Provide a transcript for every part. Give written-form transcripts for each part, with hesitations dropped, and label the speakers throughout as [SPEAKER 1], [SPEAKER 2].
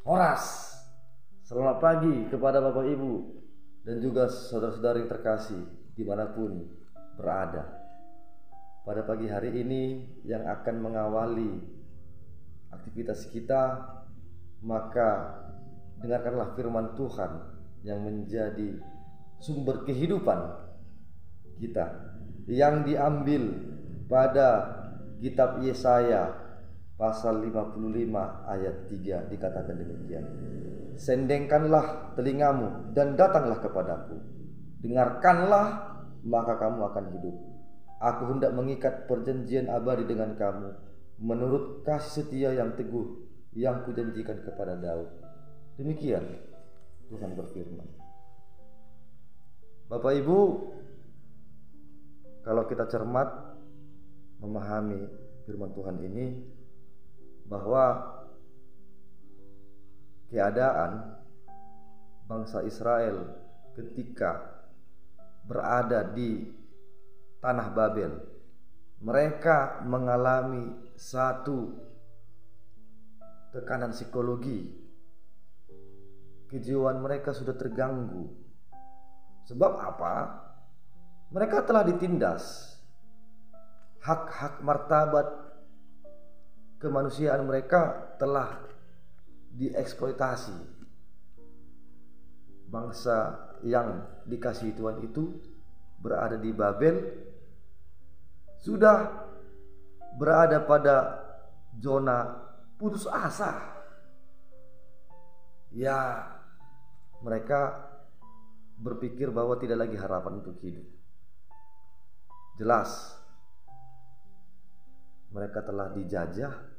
[SPEAKER 1] Horas. Selamat pagi kepada Bapak Ibu dan juga saudara-saudari yang terkasih dimanapun berada. Pada pagi hari ini yang akan mengawali aktivitas kita, maka dengarkanlah firman Tuhan yang menjadi sumber kehidupan kita, yang diambil pada kitab Yesaya pasal 55 ayat 3. Dikatakan demikian: sendengkanlah telingamu dan datanglah kepadaku, dengarkanlah maka kamu akan hidup. Aku hendak mengikat perjanjian abadi dengan kamu menurut kasih setia yang teguh yang kujanjikan kepada Daud. Demikian Tuhan berfirman. Bapak Ibu, kalau kita cermat memahami firman Tuhan ini, bahwa keadaan bangsa Israel ketika berada di tanah Babel, mereka mengalami satu tekanan psikologi. Kejiwaan mereka sudah terganggu. Sebab apa? Mereka telah ditindas. Hak-hak martabat kemanusiaan mereka telah dieksploitasi. Bangsa yang dikasihi Tuhan itu berada di Babel, sudah berada pada zona putus asa. Ya, mereka berpikir bahwa tidak lagi harapan untuk hidup. Jelas mereka telah dijajah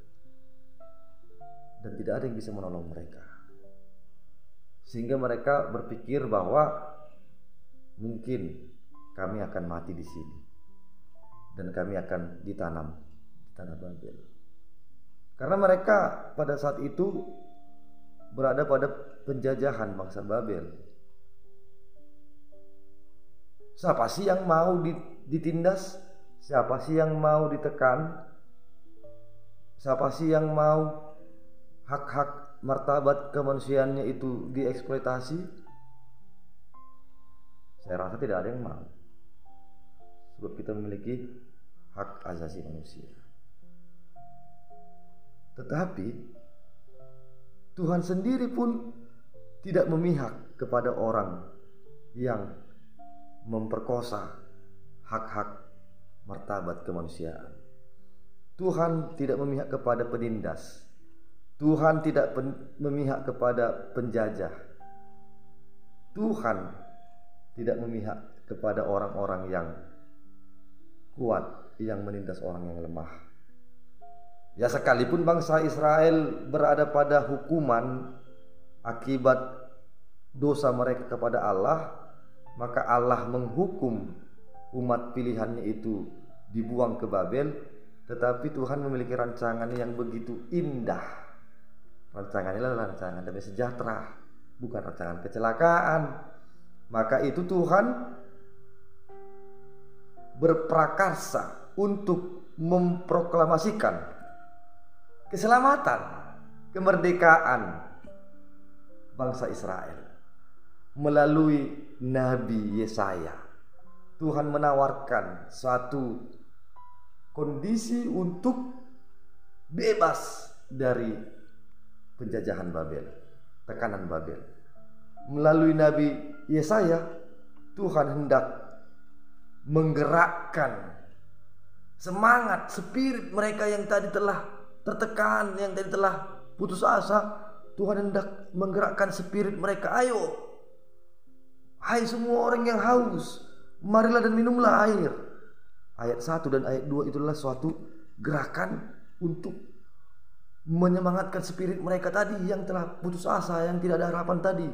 [SPEAKER 1] dan tidak ada yang bisa menolong mereka, sehingga mereka berpikir bahwa mungkin kami akan mati di sini dan kami akan ditanam di tanah Babel. Karena mereka pada saat itu berada pada penjajahan bangsa Babel. Siapa sih yang mau ditindas? Siapa sih yang mau ditekan? Siapa sih yang mau hak-hak martabat kemanusiaannya itu dieksploitasi? Saya rasa tidak ada yang mau, sebab kita memiliki hak asasi manusia. Tetapi Tuhan sendiri pun tidak memihak kepada orang yang memperkosa hak-hak martabat kemanusiaan. Tuhan tidak memihak kepada penindas. Tuhan tidak memihak kepada penjajah. Tuhan tidak memihak kepada orang-orang yang kuat yang menindas orang yang lemah. Ya, sekalipun bangsa Israel berada pada hukuman akibat dosa mereka kepada Allah, maka Allah menghukum umat pilihannya itu dibuang ke Babel. Tetapi Tuhan memiliki rancangan yang begitu indah. Rancangannya adalah rancangan damai sejahtera, bukan rancangan kecelakaan. Maka itu Tuhan berprakarsa untuk memproklamasikan keselamatan, kemerdekaan bangsa Israel melalui Nabi Yesaya. Tuhan menawarkan suatu kondisi untuk bebas dari penjajahan Babel, tekanan Babel. Melalui Nabi Yesaya, Tuhan hendak menggerakkan semangat, spirit mereka yang tadi telah tertekan, yang tadi telah putus asa. Tuhan hendak menggerakkan spirit mereka. Ayo, hai semua orang yang haus, marilah dan minumlah air. Ayat 1 dan ayat 2 itulah suatu gerakan untuk menyemangatkan spirit mereka tadi yang telah putus asa, yang tidak ada harapan tadi.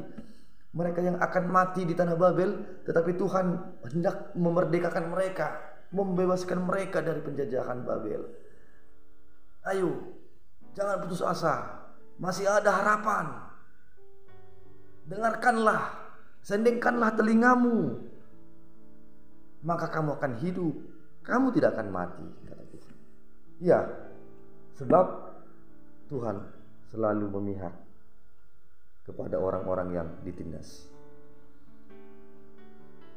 [SPEAKER 1] Mereka yang akan mati di tanah Babel, tetapi Tuhan hendak memerdekakan mereka, membebaskan mereka dari penjajahan Babel. Ayo, jangan putus asa, masih ada harapan. Dengarkanlah, sendengkanlah telingamu, maka kamu akan hidup, kamu tidak akan mati, kata Tuhan. Ya, sebab Tuhan selalu memihak kepada orang-orang yang ditindas.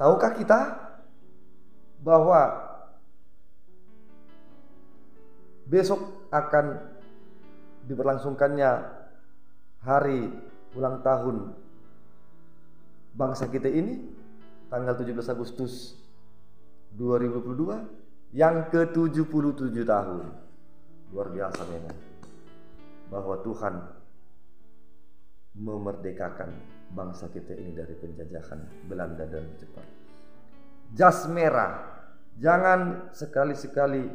[SPEAKER 1] Tahukah kita bahwa besok akan diberlangsungkannya hari ulang tahun bangsa kita ini, tanggal 17 Agustus 2022, yang ke-77 tahun. Luar biasa memang, bahwa Tuhan memerdekakan bangsa kita ini dari penjajahan Belanda dan Jepang. Jas merah, jangan sekali-sekali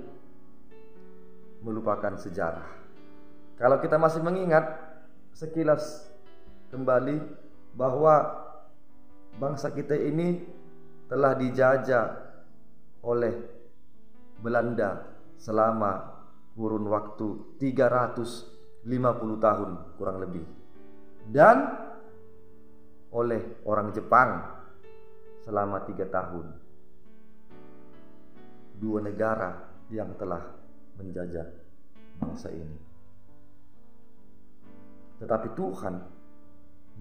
[SPEAKER 1] melupakan sejarah. Kalau kita masih mengingat sekilas kembali bahwa bangsa kita ini telah dijajah oleh Belanda selama kurun waktu 350 tahun kurang lebih, dan oleh orang Jepang selama 3 tahun. Dua negara yang telah menjajah bangsa ini. Tetapi Tuhan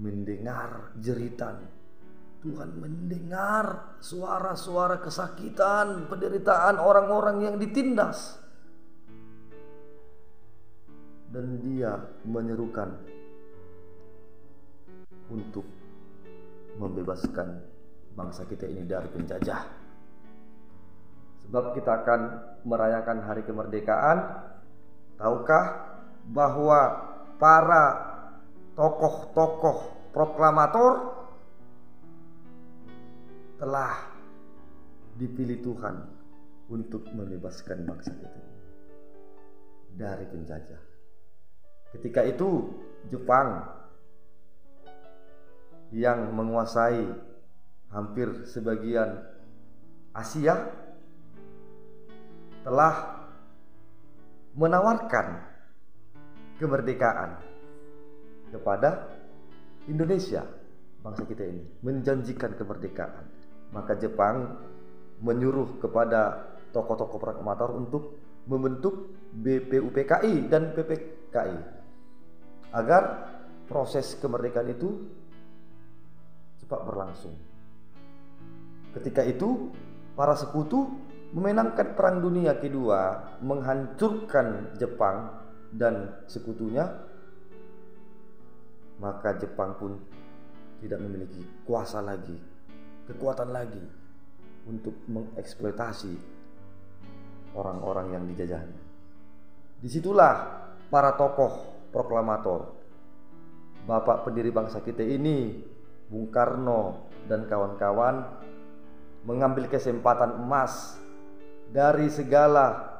[SPEAKER 1] mendengar jeritan, Tuhan mendengar suara-suara kesakitan, penderitaan orang-orang yang ditindas, dan Dia menyerukan untuk membebaskan bangsa kita ini dari penjajah. Sebab kita akan merayakan hari kemerdekaan. Tahukah bahwa para tokoh-tokoh proklamator telah dipilih Tuhan untuk membebaskan bangsa kita dari penjajah. Ketika itu Jepang yang menguasai hampir sebagian Asia telah menawarkan kemerdekaan kepada Indonesia, bangsa kita ini, menjanjikan kemerdekaan. Maka Jepang menyuruh kepada tokoh-tokoh proklamator untuk membentuk BPUPKI dan PPKI agar proses kemerdekaan itu cepat berlangsung. Ketika itu para sekutu memenangkan Perang Dunia Kedua, menghancurkan Jepang dan sekutunya. Maka Jepang pun tidak memiliki kuasa lagi, kekuatan lagi untuk mengeksploitasi orang-orang yang dijajahnya. Disitulah para tokoh proklamator, bapak pendiri bangsa kita ini, Bung Karno dan kawan-kawan, mengambil kesempatan emas dari segala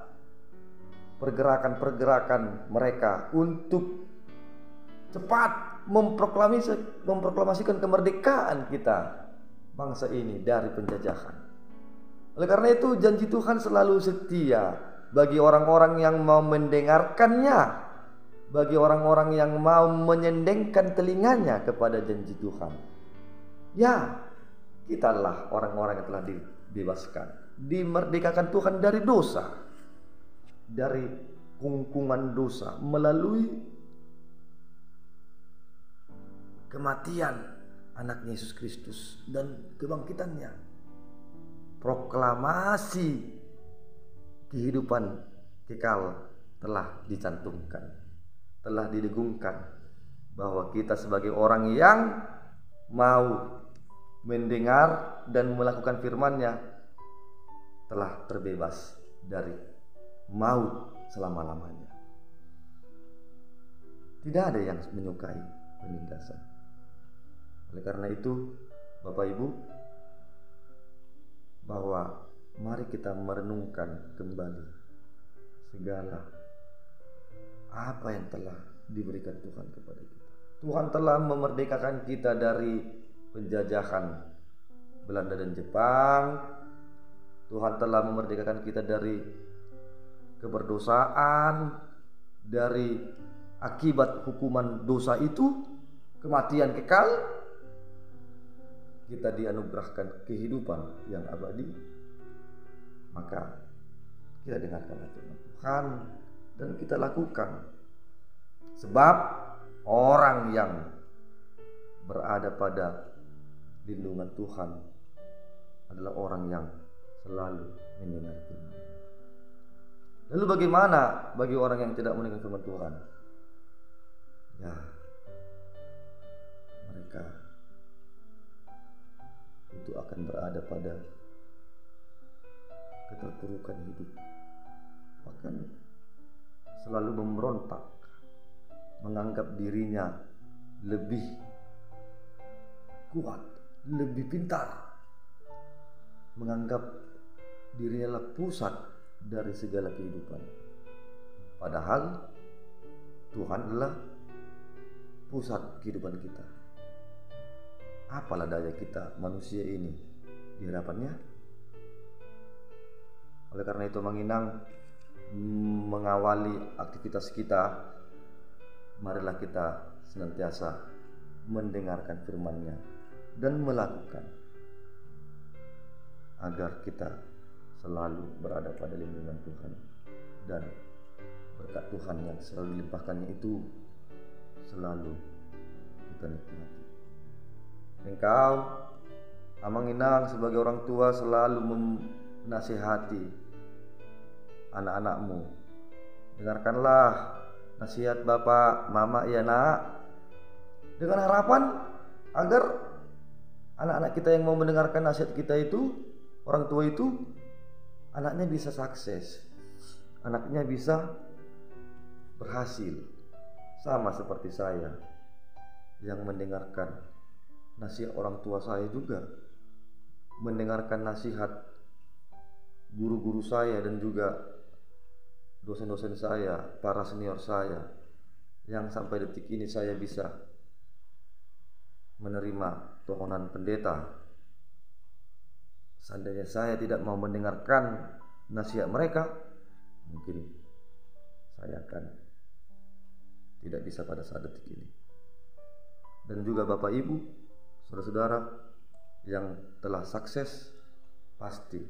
[SPEAKER 1] pergerakan-pergerakan mereka untuk cepat memproklamasikan kemerdekaan kita, bangsa ini, dari penjajahan. Oleh karena itu janji Tuhan selalu setia bagi orang-orang yang mau mendengarkannya, bagi orang-orang yang mau menyendengkan telinganya kepada janji Tuhan. Ya, kitalah orang-orang yang telah dibebaskan, dimerdekakan Tuhan dari dosa, dari kungkungan dosa melalui kematian anaknya Yesus Kristus dan kebangkitannya. Proklamasi kehidupan kekal telah dicantumkan, telah didengungkan, bahwa kita sebagai orang yang mau mendengar dan melakukan firman-Nya telah terbebas dari maut selama-lamanya. Tidak ada yang menyukai penindasan. Oleh karena itu, Bapak Ibu, bahwa mari kita merenungkan kembali segala apa yang telah diberikan Tuhan kepada kita. Tuhan telah memerdekakan kita dari penjajahan Belanda dan Jepang. Tuhan telah memerdekakan kita dari keberdosaan, dari akibat hukuman dosa itu, kematian kekal. Kita dianugerahkan kehidupan yang abadi. Maka kita dengarkanlah firman Tuhan dan kita lakukan. Sebab orang yang berada pada lindungan Tuhan adalah orang yang selalu mendengar firman. Lalu bagaimana bagi orang yang tidak mendengar firman Tuhan? Ya, mereka itu akan berada pada keterpurukan hidup, bahkan selalu memberontak, menganggap dirinya lebih kuat, lebih pintar, menganggap dirinya pusat dari segala kehidupan. Padahal Tuhan adalah pusat kehidupan kita. Apalah daya kita manusia ini di hadapannya? Oleh karena itu menginang mengawali aktivitas kita, marilah kita senantiasa mendengarkan firman-Nya dan melakukan, agar kita selalu berada pada lindungan Tuhan dan berkat Tuhan yang selalu dilimpahkannya itu selalu kita nikmati. Engkau, Amang Inang sebagai orang tua selalu menasihati anak-anakmu. Dengarkanlah nasihat Bapak, Mama, ya nak, dengan harapan agar anak-anak kita yang mau mendengarkan nasihat kita itu, orang tua itu, anaknya bisa sukses, anaknya bisa berhasil, sama seperti saya yang mendengarkan nasihat orang tua saya juga, mendengarkan nasihat guru-guru saya dan juga dosen-dosen saya, para senior saya, yang sampai detik ini saya bisa menerima tokonan pendeta. Seandainya saya tidak mau mendengarkan nasihat mereka, mungkin saya akan tidak bisa pada saat detik ini. Dan juga Bapak Ibu, saudara-saudara yang telah sukses, pasti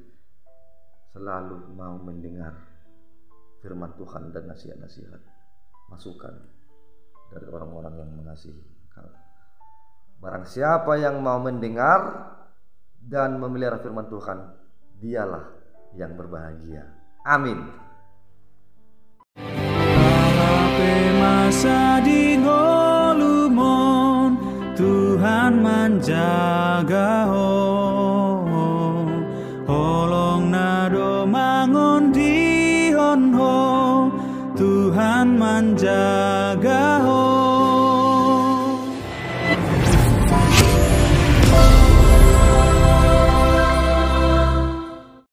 [SPEAKER 1] selalu mau mendengar firman Tuhan dan nasihat-nasihat, masukan dari orang-orang yang mengasihi engkau. Barang siapa yang mau mendengar dan memelihara firman Tuhan, dialah yang berbahagia. Amin.
[SPEAKER 2] Masa di ngolumon Tuhan menjaga holong nado mangon di honho Tuhan menjaga